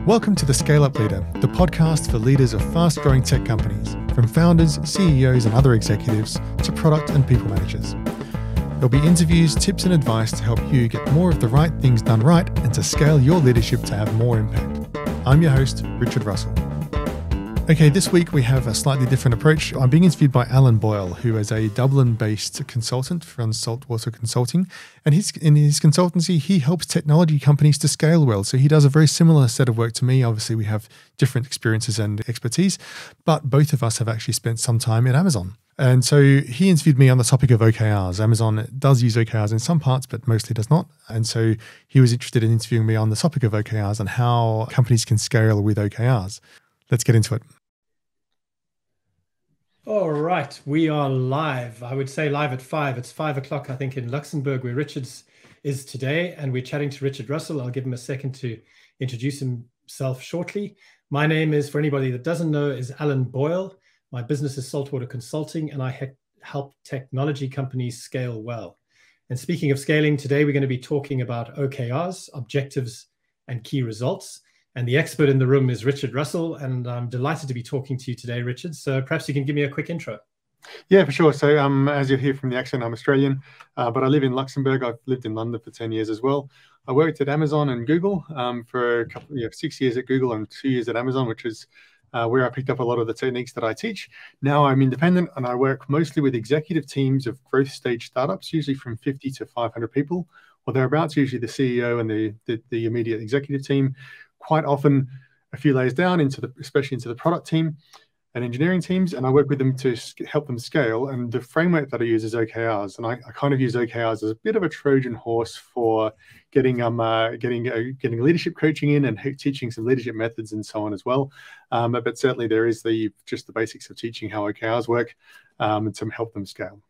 Welcome to The Scale Up Leader, the podcast for leaders of fast-growing tech companies, from founders, CEOs, and other executives to product and people managers. There'll be interviews, tips, and advice to help you get more of the right things done right and to scale your leadership to have more impact. I'm your host, Richard Russell. Okay, this week we have a slightly different approach. I'm being interviewed by Alan Boyle, who is a Dublin-based consultant from Saltwater Consulting. And in his consultancy, he helps technology companies to scale well. So he does a very similar set of work to me. Obviously, we have different experiences and expertise, but both of us have actually spent some time at Amazon. And so he interviewed me on the topic of OKRs. Amazon does use OKRs in some parts, but mostly does not. And so he was interested in interviewing me on the topic of OKRs and how companies can scale with OKRs. Let's get into it. All right, we are live. I would say live at 5. It's 5 o'clock, I think, in Luxembourg, where Richard's is today. And we're chatting to Richard Russell. I'll give him a second to introduce himself shortly. My name is, for anybody that doesn't know, is Alan Boyle. My business is Saltwater Consulting, and I help technology companies scale well. And speaking of scaling, today we're going to be talking about OKRs, objectives, and key results. And the expert in the room is Richard Russell, and I'm delighted to be talking to you today, Richard. So perhaps you can give me a quick intro. Yeah, for sure. So as you'll hear from the accent, I'm Australian, but I live in Luxembourg. I've lived in London for 10 years as well. I worked at Amazon and Google for a couple, 6 years at Google and 2 years at Amazon, which is where I picked up a lot of the techniques that I teach. Now I'm independent and I work mostly with executive teams of growth stage startups, usually from 50 to 500 people or thereabouts, usually the CEO and the immediate executive team. Quite often a few layers down especially into the product team and engineering teams, and I work with them to help them scale. And the framework that I use is OKRs, and I kind of use OKRs as a bit of a Trojan horse for getting leadership coaching in and teaching some leadership methods and so on as well. But certainly there is just the basics of teaching how OKRs work and to help them scale.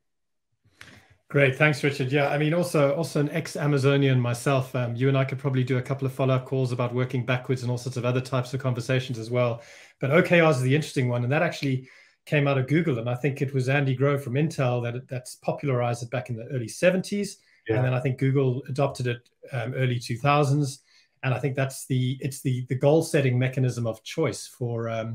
Great. Thanks, Richard. Yeah, I mean, also an ex-Amazonian myself. You and I could probably do a couple of follow-up calls about working backwards and all sorts of other types of conversations as well. But OKRs is the interesting one. And that actually came out of Google. And I think it was Andy Grove from Intel that's popularized it back in the early 70s. Yeah. And then I think Google adopted it early 2000s. And I think it's the goal-setting mechanism of choice for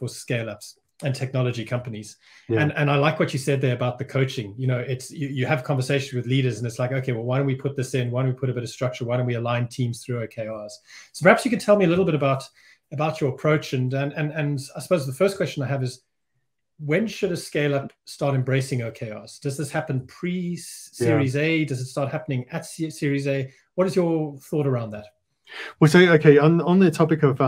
scale-ups and technology companies. Yeah. And I like what you said there about the coaching. You have conversations with leaders and it's like, okay, well, why don't we put this in? Why don't we put a bit of structure? Why don't we align teams through OKRs? So perhaps you could tell me a little bit about your approach. And I suppose the first question I have is, when should a scale up start embracing OKRs? Does this happen pre-Series A? Does it start happening at Series A? What is your thought around that? Well, so, okay, on the topic of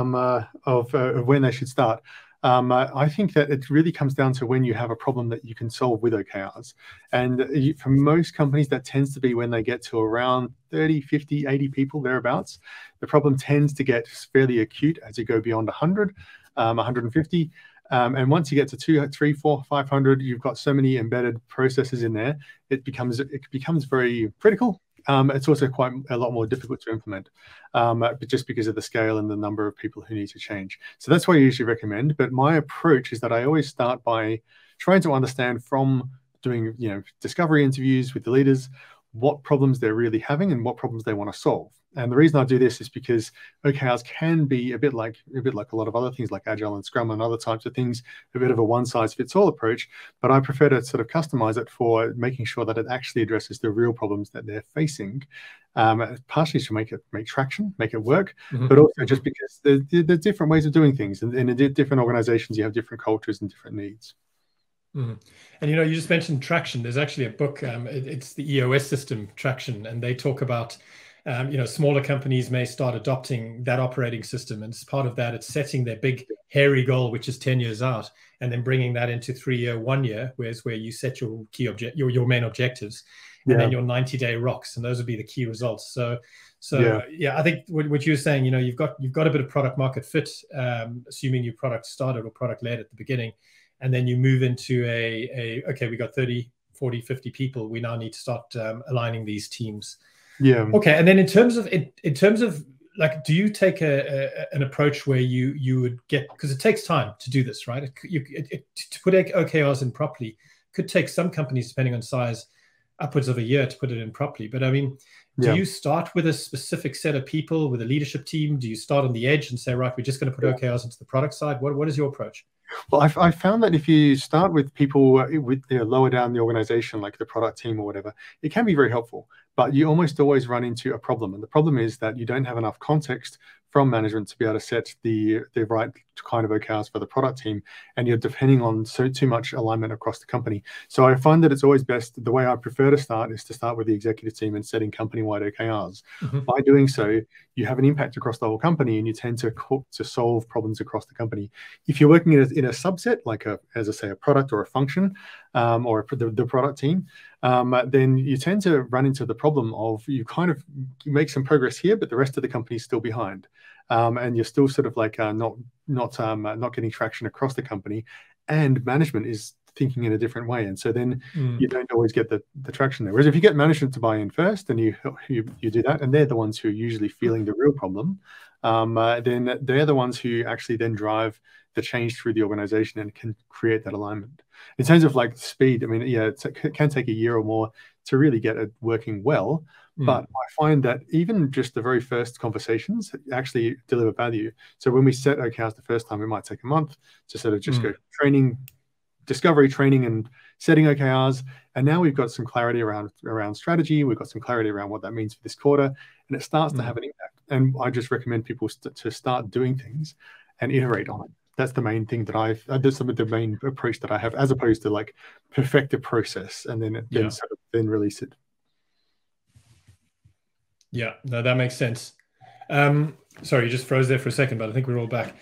when they should start, I think that it really comes down to when you have a problem that you can solve with OKRs. And for most companies, that tends to be when they get to around 30, 50, 80 people, thereabouts. The problem tends to get fairly acute as you go beyond 100, 150. And once you get to 200, 300, 400, 500, you've got so many embedded processes in there, it becomes very critical. It's also quite a lot more difficult to implement, but just because of the scale and the number of people who need to change. So that's what I usually recommend. But my approach is that I always start by trying to understand from doing discovery interviews with the leaders what problems they're really having and what problems they want to solve. And the reason I do this is because OKRs can be a bit like a lot of other things like Agile and Scrum and other types of things, a bit of a one-size-fits-all approach. But I prefer to sort of customize it for making sure that it actually addresses the real problems that they're facing, partially to make traction, make it work, but also just because there are different ways of doing things. And in different organizations, you have different cultures and different needs. Mm-hmm. And you just mentioned traction. There's actually a book, it's the EOS system, Traction, and they talk about smaller companies may start adopting that operating system, and as part of that, it's setting their big hairy goal, which is 10 years out, and then bringing that into 3-year, 1 year, where you set your key your main objectives, and then your 90-day rocks, and those would be the key results. So I think what you're saying, you've got a bit of product market fit, assuming your product started or product led at the beginning. And then you move into okay, we got 30, 40, 50 people. We now need to start aligning these teams. Yeah. Okay. And then in terms of like, do you take an approach where you would get, because it takes time to do this, right? To put OKRs in properly could take some companies, depending on size, upwards of a year to put it in properly. But I mean, Do you start with a specific set of people, with a leadership team? Do you start on the edge and say, right, we're just going to put OKRs into the product side? What is your approach? Well, I found that if you start with people with lower down the organization, like the product team or whatever, it can be very helpful. But you almost always run into a problem. And the problem is that you don't have enough context from management to be able to set the right kind of OKRs for the product team. And you're depending on too much alignment across the company. So I find that it's always best, the way I prefer to start is to start with the executive team and setting company-wide OKRs. By doing so, you have an impact across the whole company and you tend to solve problems across the company. If you're working in a subset, like as I say, a product or a function, or the product team, then you tend to run into the problem of you make some progress here, but the rest of the company is still behind, and you're still sort of like not getting traction across the company, and management is thinking in a different way, and so then you don't always get the traction there. Whereas if you get management to buy in first, and you do that, and they're the ones who are usually feeling the real problem, then they're the ones who actually then drive the change through the organization and can create that alignment. In terms of like speed, I mean, yeah, it can take a year or more to really get it working well. But I find that even just the very first conversations actually deliver value. So when we set OKRs the first time, it might take a month to sort of just go training, discovery, training, and setting OKRs. And now we've got some clarity around strategy. We've got some clarity around what that means for this quarter, and it starts to have an impact. And I just recommend people to start doing things and iterate on it. That's the main thing that that's the main approach that I have, as opposed to like perfect a process and then release it. Yeah, no, that makes sense. Sorry, you just froze there for a second, but I think we're all back.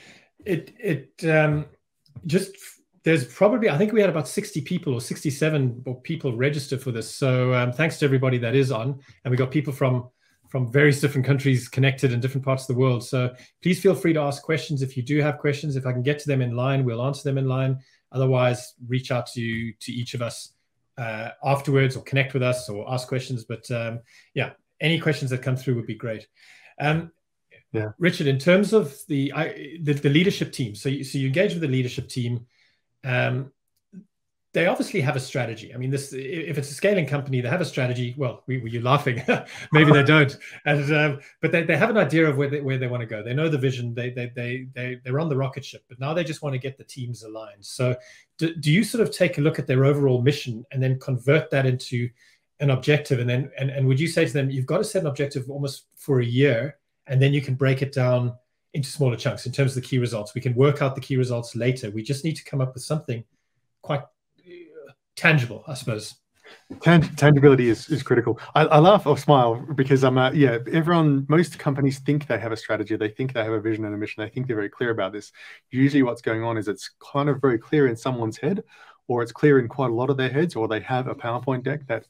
There's probably, I think we had about 60 people or 67 people register for this. So thanks to everybody that is on, and we got people from various different countries connected in different parts of the world. So please feel free to ask questions. If you do have questions, if I can get to them in line, we'll answer them in line. Otherwise, reach out to each of us afterwards, or connect with us or ask questions. But yeah, any questions that come through would be great. Richard, in terms of the leadership team, so you engage with the leadership team. They obviously have a strategy. I mean, if it's a scaling company, they have a strategy. Well, you're laughing. Maybe they don't. But they have an idea of where they want to go. They know the vision. They're on the rocket ship, but now they just want to get the teams aligned. So do you sort of take a look at their overall mission and then convert that into an objective? And would you say to them, you've got to set an objective almost for a year, and then you can break it down into smaller chunks in terms of the key results? We can work out the key results later. We just need to come up with something quite tangible, I suppose. Tangibility is critical. I laugh or smile because most companies think they have a strategy. They think they have a vision and a mission. They think they're very clear about this. Usually what's going on is it's kind of very clear in someone's head, or it's clear in quite a lot of their heads, or they have a PowerPoint deck that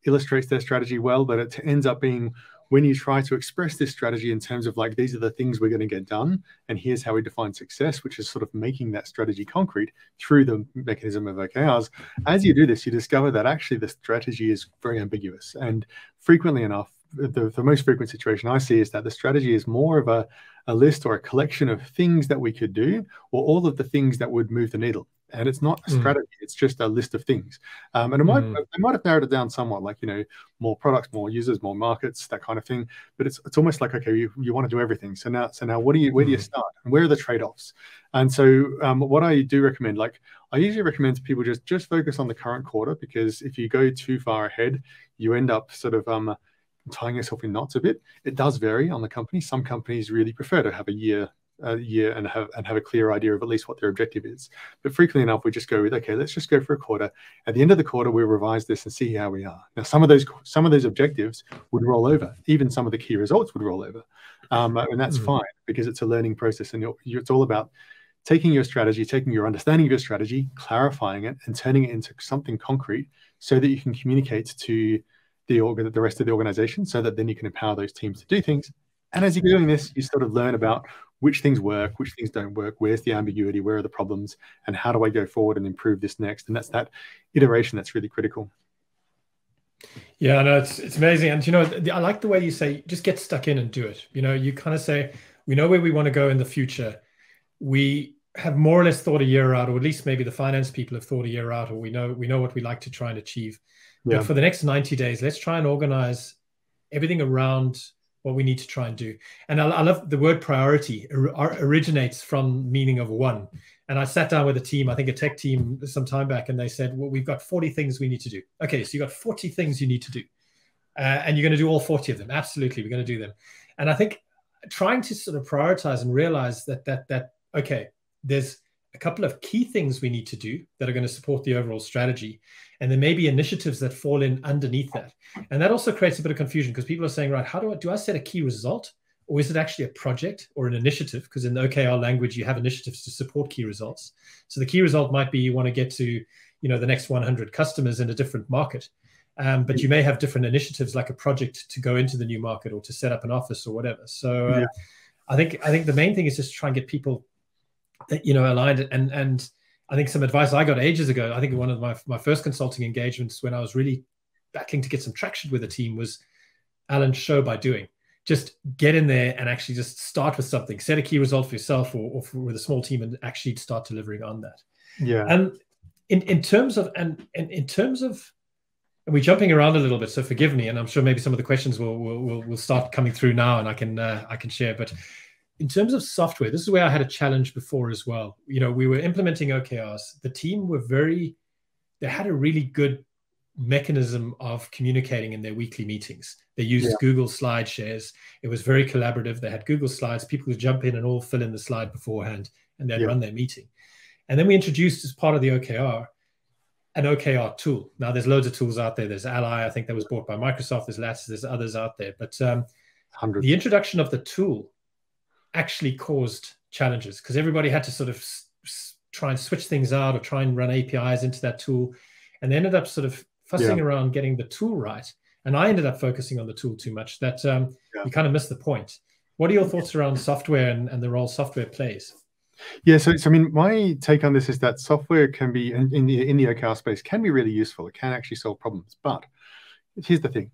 illustrates their strategy well, but it ends up being, when you try to express this strategy in terms of like, these are the things we're going to get done, and here's how we define success, which is sort of making that strategy concrete through the mechanism of OKRs. As you do this, you discover that actually the strategy is very ambiguous. And frequently enough, the most frequent situation I see is that the strategy is more of a list or a collection of things that we could do, or all of the things that would move the needle. And it's not a strategy, it's just a list of things. And it might have narrowed it down somewhat, like, more products, more users, more markets, that kind of thing. But it's almost like, okay, you want to do everything. So now where do you start? And where are the trade-offs? And so what I do recommend, like I usually recommend to people just focus on the current quarter, because if you go too far ahead, you end up sort of tying yourself in knots a bit. It does vary on the company. Some companies really prefer to have a year and have a clear idea of at least what their objective is. But frequently enough, we just go with, okay, let's just go for a quarter. At the end of the quarter, we'll revise this and see how we are. Now, some of those objectives would roll over. Even some of the key results would roll over, and that's fine, because it's a learning process, and it's all about taking your strategy, taking your understanding of your strategy, clarifying it, and turning it into something concrete, so that you can communicate to the rest of the organization, so that then you can empower those teams to do things. And as you're doing this, you sort of learn about which things work, which things don't work, where's the ambiguity, where are the problems, and how do I go forward and improve this next? And that's that iteration that's really critical. Yeah, no, it's amazing. And, I like the way you say, just get stuck in and do it. You kind of say, we know where we want to go in the future. We have more or less thought a year out, or at least maybe the finance people have thought a year out, or we know what we like to try and achieve. Yeah. But for the next 90 days, let's try and organize everything around what we need to try and do. And I love the word priority originates from meaning of one. And I sat down with a team, I think a tech team some time back, and they said, well, we've got 40 things we need to do. Okay, so you've got 40 things you need to do. And you're going to do all 40 of them. Absolutely, we're going to do them. And I think trying to sort of prioritize and realize that okay, there's a couple of key things we need to do that are going to support the overall strategy. And there may be initiatives that fall in underneath that. And that also creates a bit of confusion because people are saying, right, how do I set a key result? Or is it actually a project or an initiative? Because in the OKR language, you have initiatives to support key results. So the key result might be you want to get to, the next 100 customers in a different market. But you may have different initiatives like a project to go into the new market or to set up an office or whatever. So I think the main thing is just try and get people, aligned. And I think some advice I got ages ago, I think one of my first consulting engagements when I was really battling to get some traction with a team was Alan, show by doing. Just get in there and actually just start with something, set a key result for yourself or with a small team and actually start delivering on that. Yeah. And in terms of, and we're jumping around a little bit, so forgive me. And I'm sure maybe some of the questions will start coming through now and I can share. But in terms of software, this is where I had a challenge before as well. We were implementing OKRs. The team they had a really good mechanism of communicating in their weekly meetings. They used Google Slide shares. It was very collaborative. They had Google Slides. People would jump in and all fill in the slide beforehand and they'd run their meeting. And then we introduced as part of the OKR, an OKR tool. Now there's loads of tools out there. There's Ally, I think that was bought by Microsoft. There's Lattice, there's others out there. But the introduction of the tool actually caused challenges because everybody had to sort of try and switch things out or try and run APIs into that tool. And they ended up sort of fussing around getting the tool right. And I ended up focusing on the tool too much that you kind of missed the point. What are your thoughts around software and the role software plays? Yeah, so I mean, my take on this is that software can be, in the OKR space, can be really useful. It can actually solve problems. But here's the thing.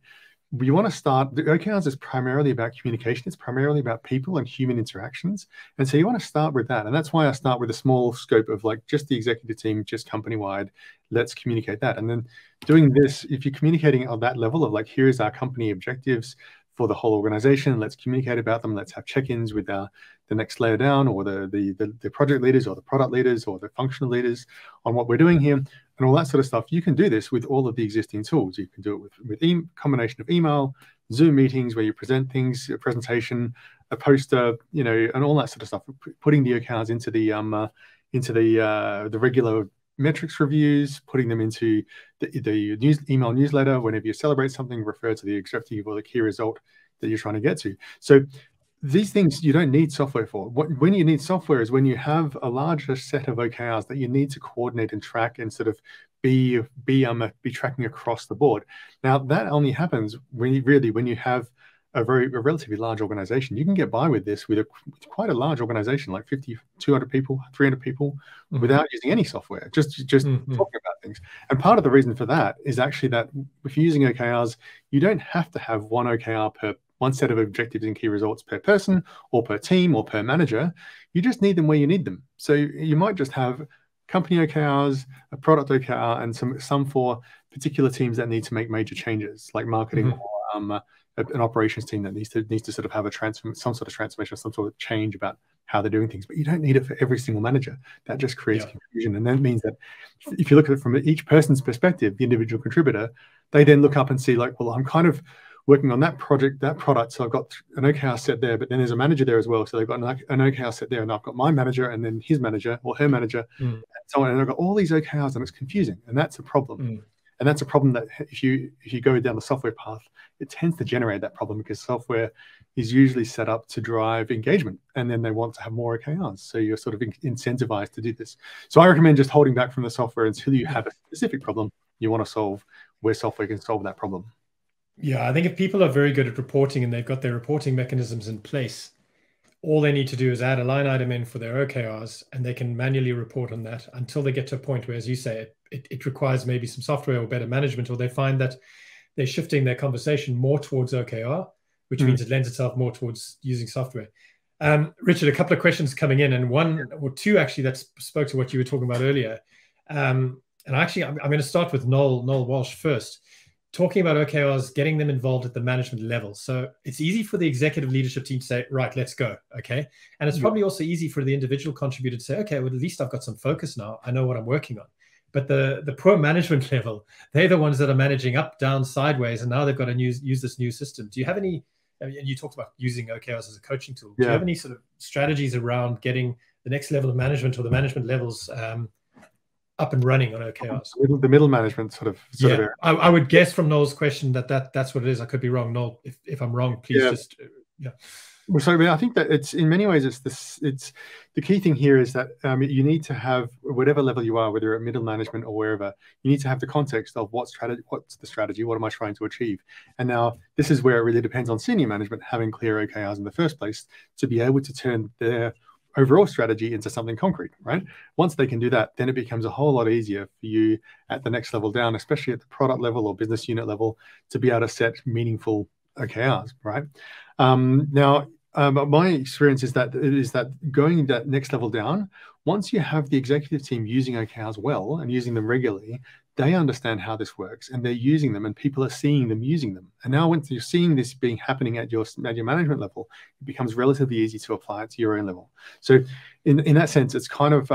You want to start, the OKRs is primarily about communication. It's primarily about people and human interactions. And so you want to start with that. And that's why I start with a small scope of like just the executive team, just company-wide, let's communicate that. And then doing this, if you're communicating on that level of like, here's our company objectives for the whole organization, let's communicate about them. Let's have check-ins with the next layer down or the project leaders or the product leaders or the functional leaders on what we're doing here and all that sort of stuff. You can do this with all of the existing tools. You can do it with a combination of email, Zoom meetings where you present things, a presentation, a poster, and all that sort of stuff. Putting the OKRs into the regular metrics reviews, putting them into the email newsletter. Whenever you celebrate something, refer to the objective or the key result that you're trying to get to. So these things you don't need software for. When you need software is when you have a larger set of OKRs that you need to coordinate and track and sort of be tracking across the board. Now that only happens when you have a relatively large organization. You can get by with this with quite a large organization, like 50, 200 people, 300 people, without using any software, just talking about things. And part of the reason for that is actually that if you're using OKRs, you don't have to have one OKR per one set of objectives and key results per person or per team or per manager. You just need them where you need them. So you might just have company OKRs, a product OKR, and some for particular teams that need to make major changes, like marketing or an operations team that needs to sort of have some sort of transformation, some sort of change about how they're doing things. But you don't need it for every single manager. That just creates confusion. And that means that if you look at it from each person's perspective, the individual contributor, they then look up and see like, well, I'm kind of working on that project, that product. So I've got an OKR set there, but then there's a manager there as well. So they've got an OKR set there, and I've got my manager and then his manager or her manager and so on. And I've got all these OKRs and it's confusing. And that's a problem. And that's a problem that if you go down the software path, it tends to generate that problem because software is usually set up to drive engagement, and then they want to have more OKRs. So you're sort of incentivized to do this. So I recommend just holding back from the software until you have a specific problem you want to solve, where software can solve that problem. Yeah, I think if people are very good at reporting and they've got their reporting mechanisms in place, all they need to do is add a line item in for their OKRs, and they can manually report on that until they get to a point where, as you say, it requires maybe some software or better management, or they find that they're shifting their conversation more towards OKR, which means it lends itself more towards using software. Richard, a couple of questions coming in, and one or two actually that spoke to what you were talking about earlier. And actually, I'm going to start with Noel Walsh first. talking about OKRs, getting them involved at the management level. So it's easy for the executive leadership team to say, right, let's go. Okay. And it's probably also easy for the individual contributor to say, okay, well, at least I've got some focus now. I know what I'm working on. But the poor management level, they're the ones that are managing up, down, sideways, and now they've got to use this new system. Do you have any, and you talked about using OKRs as a coaching tool. Do you have any sort of strategies around getting the next level of management or the management levels up and running on OKRs? The middle management sort of area. I would guess from Noel's question that's what it is. I could be wrong. Noel, if I'm wrong, please just Well, so I mean, I think that it's in many ways it's the key thing here is that you need to have whatever level you are, whether you're at middle management or wherever, you need to have the context of what's the strategy, what am I trying to achieve? And now this is where it really depends on senior management having clear OKRs in the first place to be able to turn their overall strategy into something concrete, right? Once they can do that, then it becomes a whole lot easier for you at the next level down, especially at the product level or business unit level, to be able to set meaningful OKRs, right? Now, my experience is that going that next level down, once you have the executive team using OKRs well and using them regularly, they understand how this works and they're using them and people are seeing them using them. And now once you're seeing this happening at your management level, it becomes relatively easy to apply it to your own level. So in that sense, it's kind of,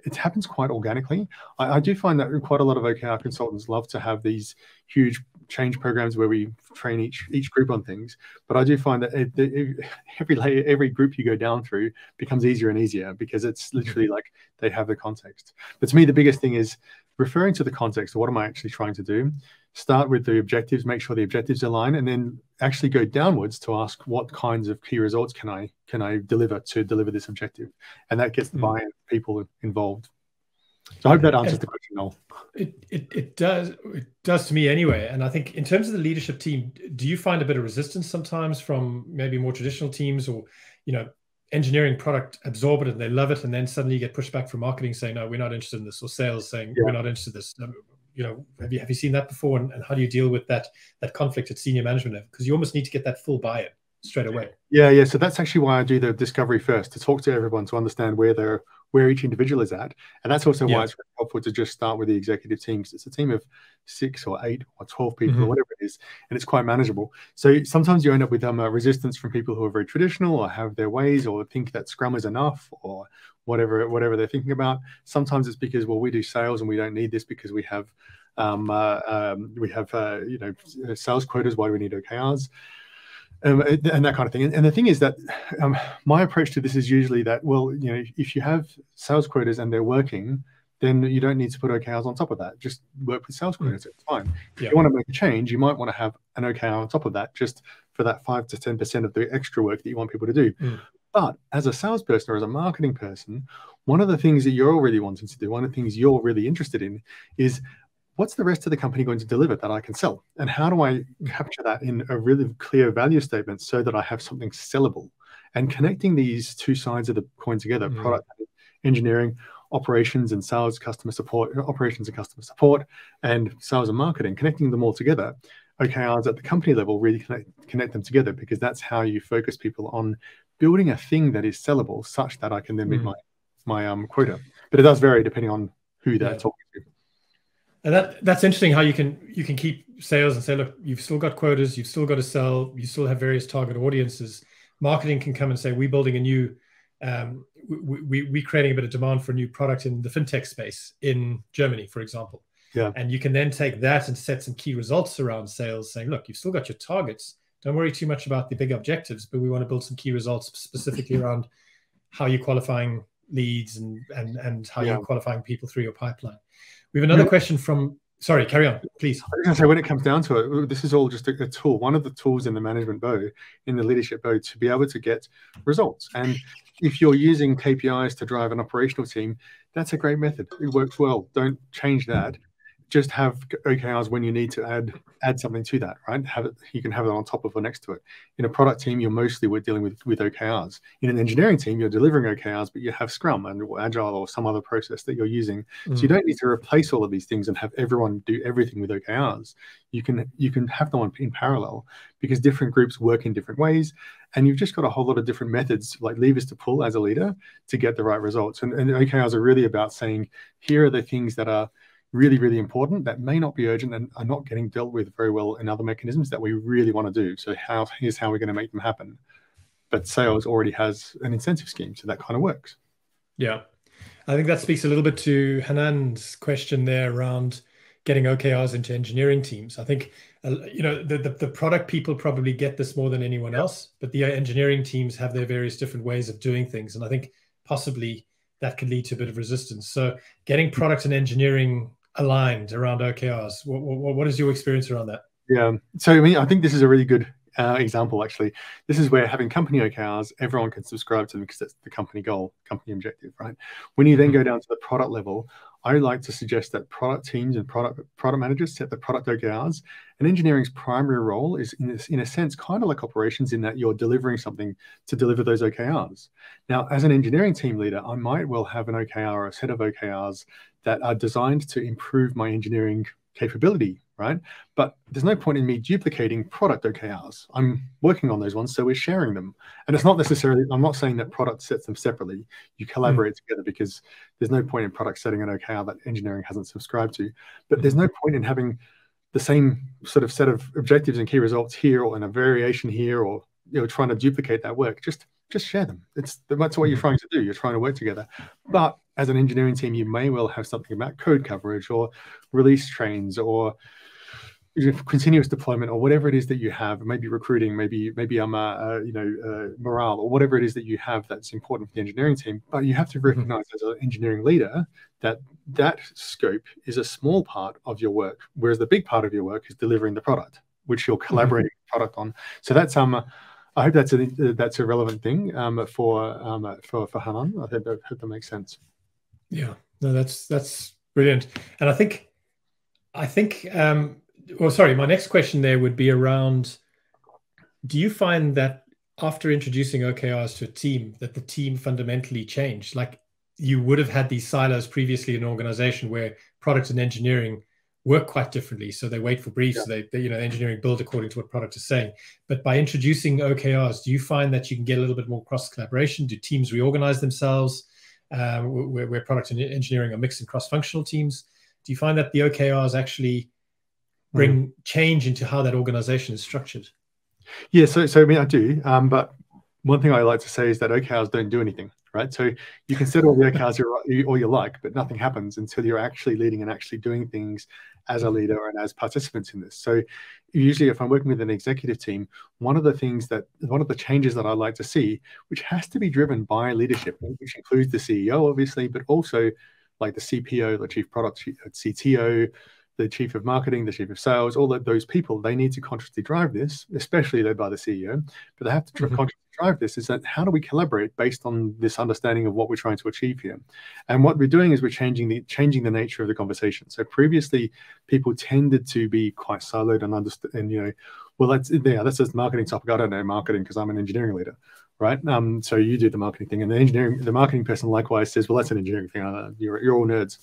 it happens quite organically. I do find that quite a lot of OKR consultants love to have these huge change programs where we train each group on things. But I do find that every group you go down through becomes easier and easier because it's literally like they have the context. But to me, the biggest thing is referring to the context of what am I actually trying to do, start with the objectives, make sure the objectives align, and then actually go downwards to ask what kinds of key results can I deliver to deliver this objective. And that gets the buy-in of people involved. So I hope that answers the question, Noel. It does to me anyway. And I think in terms of the leadership team, do you find a bit of resistance sometimes from maybe more traditional teams or, engineering product absorb it and they love it, and then suddenly you get pushback from marketing saying, no, we're not interested in this, or sales saying, we're not interested in this. Have you seen that before? And how do you deal with that conflict at senior management level? Because you almost need to get that full buy-in straight away. Yeah. So that's actually why I do the discovery first, to talk to everyone to understand where each individual is at. And that's also why it's really helpful to just start with the executive team, because it's a team of 6 or 8 or 12 people or whatever it is, and it's quite manageable. So sometimes you end up with resistance from people who are very traditional or have their ways or think that Scrum is enough or whatever they're thinking about. Sometimes it's because, well, we do sales and we don't need this because we have sales quotas. Why do we need OKRs? And that kind of thing. And the thing is that my approach to this is usually that, well, if you have sales quotas and they're working, then you don't need to put OKRs on top of that. Just work with sales quotas. It's fine. If you want to make a change, you might want to have an OKR on top of that, just for that 5 to 10% of the extra work that you want people to do. But as a salesperson or as a marketing person, one of the things that you're really wanting to do, one of the things you're really interested in is, what's the rest of the company going to deliver that I can sell? And how do I capture that in a really clear value statement so that I have something sellable? And connecting these two sides of the coin together, product engineering, operations and sales, customer support, operations and customer support, and sales and marketing, connecting them all together. OKRs at the company level really connect them together, because that's how you focus people on building a thing that is sellable such that I can then meet my quota. But it does vary depending on who they're talking to. And that's interesting how you can keep sales and say, look, you've still got quotas, you've still got to sell, you still have various target audiences. Marketing can come and say, we're building a new, we're creating a bit of demand for a new product in the fintech space in Germany, for example. Yeah. And you can then take that and set some key results around sales, saying, look, you've still got your targets. Don't worry too much about the big objectives, but we want to build some key results specifically around how you're qualifying leads and how you're qualifying people through your pipeline. We have another question from, sorry, carry on, please. I was going to say, when it comes down to it, this is all just a tool, one of the tools in the management bow, in the leadership bow, to be able to get results. And if you're using KPIs to drive an operational team, that's a great method. It works well. Don't change that. Just have OKRs when you need to add something to that, right? You can have it on top of or next to it. In a product team, you're mostly dealing with OKRs. In an engineering team, you're delivering OKRs, but you have Scrum and Agile or some other process that you're using. So you don't need to replace all of these things and have everyone do everything with OKRs. You can have them in parallel, because different groups work in different ways, and you've just got a whole lot of different methods, like levers to pull as a leader to get the right results. And OKRs are really about saying, here are the things that are really, really important that may not be urgent and are not getting dealt with very well in other mechanisms that we really want to do. So here's how we're going to make them happen. But sales already has an incentive scheme, so that kind of works. Yeah. I think that speaks a little bit to Hanan's question there around getting OKRs into engineering teams. I think, the product people probably get this more than anyone else, but the engineering teams have their various different ways of doing things. And I think possibly that could lead to a bit of resistance. So getting product and engineering aligned around OKRs, what is your experience around that? Yeah. So, I think this is a really good example, actually. This is where having company OKRs, everyone can subscribe to them because that's the company goal, company objective, right? When you then go down to the product level, I like to suggest that product teams and product managers set the product OKRs, and engineering's primary role is, in a sense, kind of like operations, in that you're delivering something to deliver those OKRs. Now, as an engineering team leader, I might well have an OKR or a set of OKRs that are designed to improve my engineering capability, right? But there's no point in me duplicating product OKRs. I'm working on those ones, so we're sharing them. And it's not necessarily, I'm not saying that product sets them separately. You collaborate together, because there's no point in product setting an OKR that engineering hasn't subscribed to. But there's no point in having the same sort of set of objectives and key results here, or in a variation here, or trying to duplicate that work. Just share them. That's what you're trying to do. You're trying to work together. But as an engineering team, you may well have something about code coverage or release trains or continuous deployment, or whatever it is that you have. Maybe recruiting, maybe morale, or whatever it is that you have that's important for the engineering team. But you have to recognize as an engineering leader that scope is a small part of your work, whereas the big part of your work is delivering the product, which you're collaborating with the product on. So that's I hope that's a relevant thing for Hanan. I hope that makes sense. Yeah, no, that's brilliant. And I think my next question there would be around, do you find that after introducing OKRs to a team, that the team fundamentally changed? Like, you would have had these silos previously in an organization where product and engineering work quite differently. So they wait for briefs, they engineering build according to what product is saying. But by introducing OKRs, do you find that you can get a little bit more cross collaboration? Do teams reorganize themselves where product and engineering are mixed in cross-functional teams? Do you find that the OKRs actually bring change into how that organization is structured? Yeah, so I do. But one thing I like to say is that OKRs don't do anything, right? So you can set all the OKRs all you like, but nothing happens until you're actually leading and actually doing things as a leader and as participants in this. So usually, if I'm working with an executive team, one of the changes that I like to see, which has to be driven by leadership, which includes the CEO, obviously, but also like the CPO, the chief product, CTO, the chief of marketing, the chief of sales, all those people, they need to consciously drive this, especially led by the CEO, but they have to consciously drive this, is that how do we collaborate based on this understanding of what we're trying to achieve here? And what we're doing is we're changing the nature of the conversation. So previously, people tended to be quite siloed and understand, well, that's just a marketing topic. I don't know marketing because I'm an engineering leader, right? So you do the marketing thing, and the marketing person likewise says, well, that's an engineering thing. You're all nerds.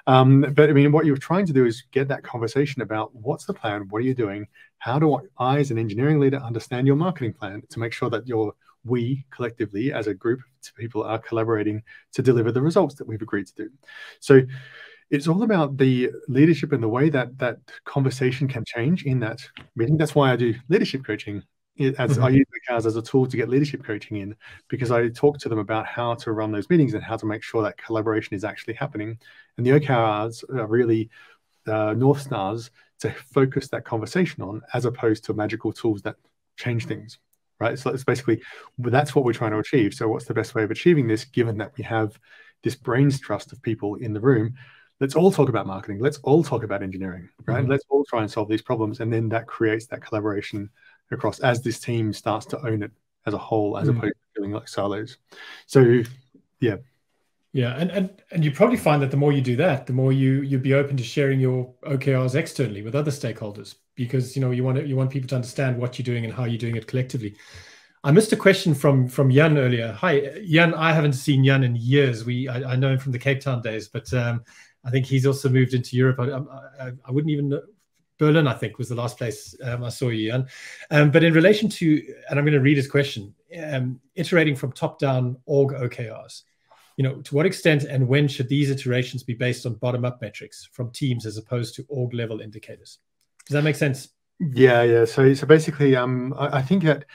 But what you're trying to do is get that conversation about what's the plan, what are you doing, how do I as an engineering leader understand your marketing plan to make sure that we collectively as a group of people are collaborating to deliver the results that we've agreed to do. So it's all about the leadership and the way that conversation can change in that meeting. That's why I do leadership coaching. I use OKRs as a tool to get leadership coaching in, because I talk to them about how to run those meetings and how to make sure that collaboration is actually happening. And the OKRs are really North Stars to focus that conversation on, as opposed to magical tools that change things, right? So it's basically, that's what we're trying to achieve. So what's the best way of achieving this, given that we have this brains trust of people in the room? Let's all talk about marketing. Let's all talk about engineering, right? Let's all try and solve these problems. And then that creates that collaboration across, as this team starts to own it as a whole, as opposed to feeling like silos. So, yeah. Yeah, and you probably find that the more you do that, the more you'd be open to sharing your OKRs externally with other stakeholders, because you want people to understand what you're doing and how you're doing it collectively. I missed a question from Jan earlier. Hi, Jan. I haven't seen Jan in years. I know him from the Cape Town days, but I think he's also moved into Europe. I wouldn't even know. Berlin, I think, was the last place I saw you, Jan. But in relation to, and I'm going to read his question, iterating from top-down org OKRs, to what extent and when should these iterations be based on bottom-up metrics from teams as opposed to org level indicators? Does that make sense? Yeah. So basically, I think that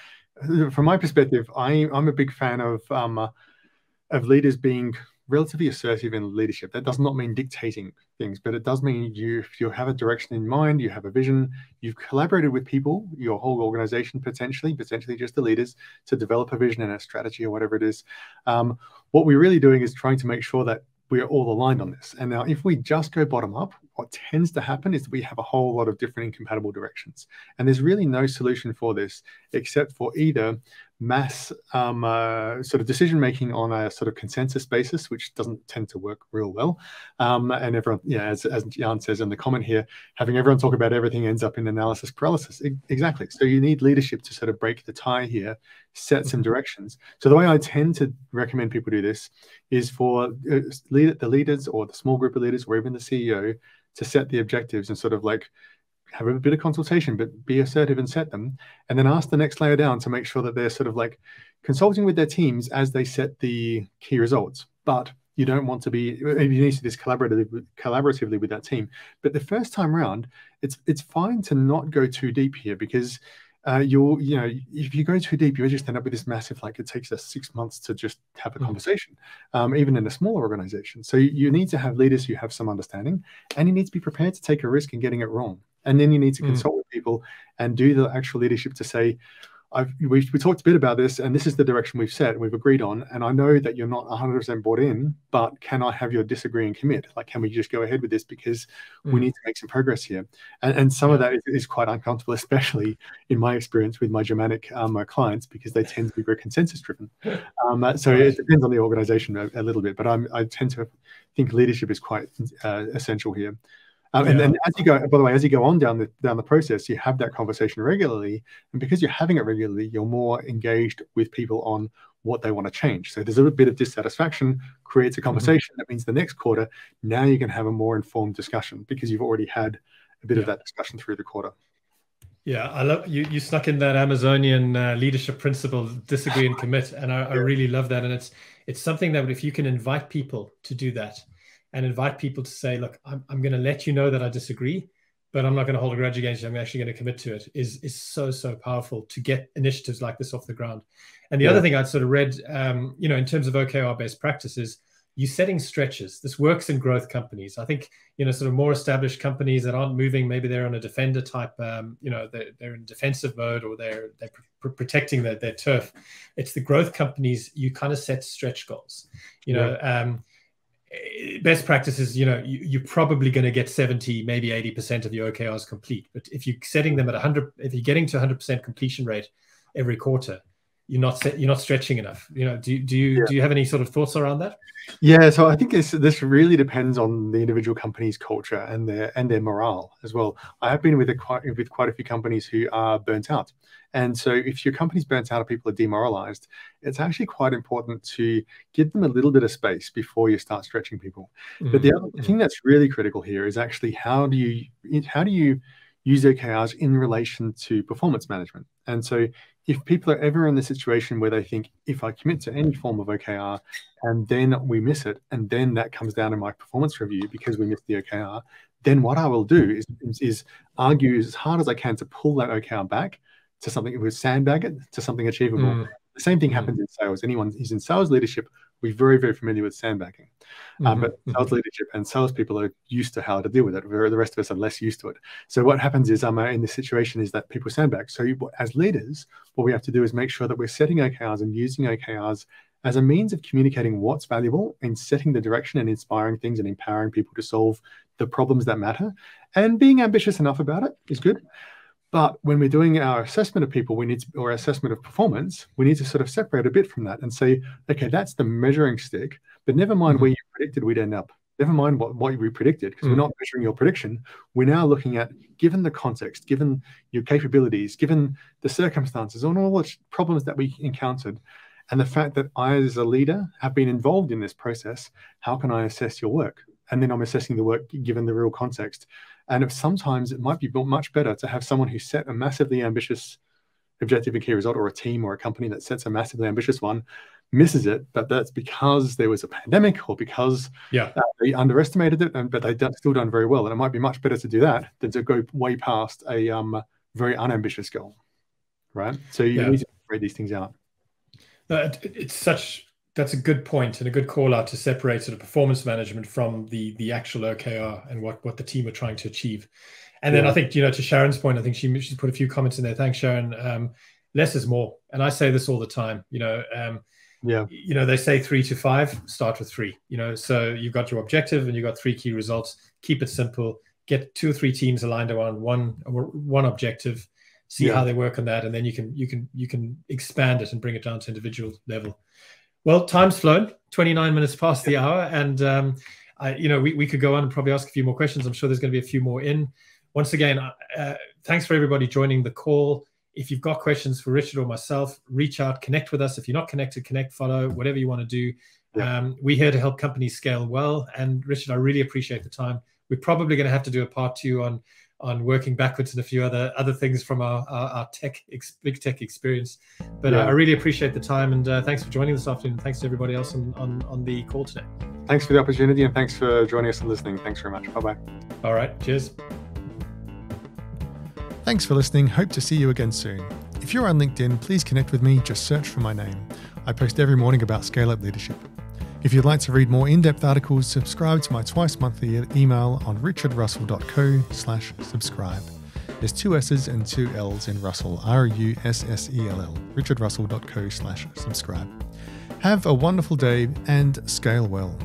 from my perspective, I'm a big fan of leaders being relatively assertive in leadership. That does not mean dictating things, but it does mean you have a direction in mind, you have a vision, you've collaborated with people, your whole organization potentially just the leaders, to develop a vision and a strategy or whatever it is. What we're really doing is trying to make sure that we're all aligned on this. And now if we just go bottom up, what tends to happen is that we have a whole lot of different incompatible directions. And there's really no solution for this except for either mass sort of decision making on a sort of consensus basis, which doesn't tend to work real well. And everyone, as Jan says in the comment here, having everyone talk about everything ends up in analysis paralysis. Exactly. So you need leadership to sort of break the tie here, set some directions. So the way I tend to recommend people do this is for the leaders or the small group of leaders or even the CEO to set the objectives and sort of like have a bit of consultation, but be assertive and set them, and then ask the next layer down to make sure that they're sort of like consulting with their teams as they set the key results. But you don't want to be, you need to do this collaboratively with that team. But the first time round, it's fine to not go too deep here, because if you go too deep, you just end up with this massive, like it takes us 6 months to just have a conversation, even in a smaller organization. So you need to have leaders who have some understanding, and you need to be prepared to take a risk in getting it wrong. And then you need to consult with people and do the actual leadership to say, we talked a bit about this, and this is the direction we've set, we've agreed on, and I know that you're not 100% bought in, but can I have your disagree and commit? Like, can we just go ahead with this, because we need to make some progress here? And some of that is quite uncomfortable, especially in my experience with my Germanic clients, because they tend to be very consensus driven. So it depends on the organization a little bit, but I tend to think leadership is quite essential here. And then as you go, by the way, as you go on down the process, you have that conversation regularly, and because you're having it regularly, you're more engaged with people on what they want to change. So there's a bit of dissatisfaction, creates a conversation. That means the next quarter, now you can have a more informed discussion because you've already had a bit of that discussion through the quarter. Yeah, I love you snuck in that Amazonian leadership principle, disagree and commit, and I really love that. And it's something that if you can invite people to do that, and invite people to say, look, I'm going to let you know that I disagree, but I'm not going to hold a grudge against you. I'm actually going to commit to it, is so powerful to get initiatives like this off the ground. And the other thing I'd sort of read, in terms of OKR best practices, you setting stretches. This works in growth companies. I think, sort of more established companies that aren't moving, maybe they're on a defender type, they're in defensive mode, or they're protecting their turf. It's the growth companies, you kind of set stretch goals, best practices, you're probably going to get 70, maybe 80% of your OKRs complete. But if you're setting them at 100, if you're getting to 100% completion rate every quarter, you're not stretching enough. Do you have any sort of thoughts around that? Yeah, so I think this really depends on the individual company's culture and their morale as well. I have been with quite a few companies who are burnt out, and so if your company's burnt out or people are demoralized, it's actually quite important to give them a little bit of space before you start stretching people. But the other thing that's really critical here is actually how do you use OKRs in relation to performance management. And so if people are ever in the situation where they think, if I commit to any form of OKR and then we miss it, and then that comes down in my performance review because we missed the OKR, then what I will do is argue as hard as I can to pull that OKR back to something, with sandbag it to something achievable. The same thing happens in sales. Anyone who's in sales leadership, we're very, very familiar with sandbagging. But sales leadership and salespeople are used to how to deal with it. The rest of us are less used to it. So what happens is, in this situation, is that people sandbag. So as leaders, what we have to do is make sure that we're setting OKRs and using OKRs as a means of communicating what's valuable and setting the direction and inspiring things and empowering people to solve the problems that matter. And being ambitious enough about it is good. But when we're doing our assessment of people, or assessment of performance, we need to sort of separate a bit from that and say, okay, that's the measuring stick, but never mind where you predicted we'd end up. Never mind what we predicted, because we're not measuring your prediction. We're now looking at, given the context, given your capabilities, given the circumstances, and all the problems that we encountered, and the fact that I, as a leader, have been involved in this process, how can I assess your work? And then I'm assessing the work given the real context. And sometimes it might be much better to have someone who set a massively ambitious objective and key result, or a team or a company that sets a massively ambitious one, misses it, but that's because there was a pandemic or because they underestimated it, but they've still done very well. And it might be much better to do that than to go way past a very unambitious goal, right? So you need to separate these things out. That's a good point and a good call out to separate sort of performance management from the actual OKR and what the team are trying to achieve. And then I think, to Sharon's point, I think she's put a few comments in there. Thanks, Sharon. Less is more. And I say this all the time, they say 3 to 5, start with 3, so you've got your objective and you've got 3 key results. Keep it simple, get 2 or 3 teams aligned around one objective, see how they work on that. And then you can expand it and bring it down to individual level. Well, time's flown, 29 minutes past the hour. And, we could go on and probably ask a few more questions. I'm sure there's going to be a few more in. Once again, thanks for everybody joining the call. If you've got questions for Richard or myself, reach out, connect with us. If you're not connected, connect, follow, whatever you want to do. We're here to help companies scale well. And Richard, I really appreciate the time. We're probably going to have to do a part 2 on working backwards and a few other things from our big tech experience. But I really appreciate the time, and thanks for joining this afternoon. Thanks to everybody else on the call today. Thanks for the opportunity, and thanks for joining us and listening. Thanks very much. Bye-bye. All right. Cheers. Thanks for listening. Hope to see you again soon. If you're on LinkedIn, please connect with me. Just search for my name. I post every morning about scale-up leadership. If you'd like to read more in-depth articles, subscribe to my twice-monthly email on richardrussell.co/subscribe. There's 2 S's and 2 L's in Russell, RUSSELL, richardrussell.co/subscribe. Have a wonderful day and scale well.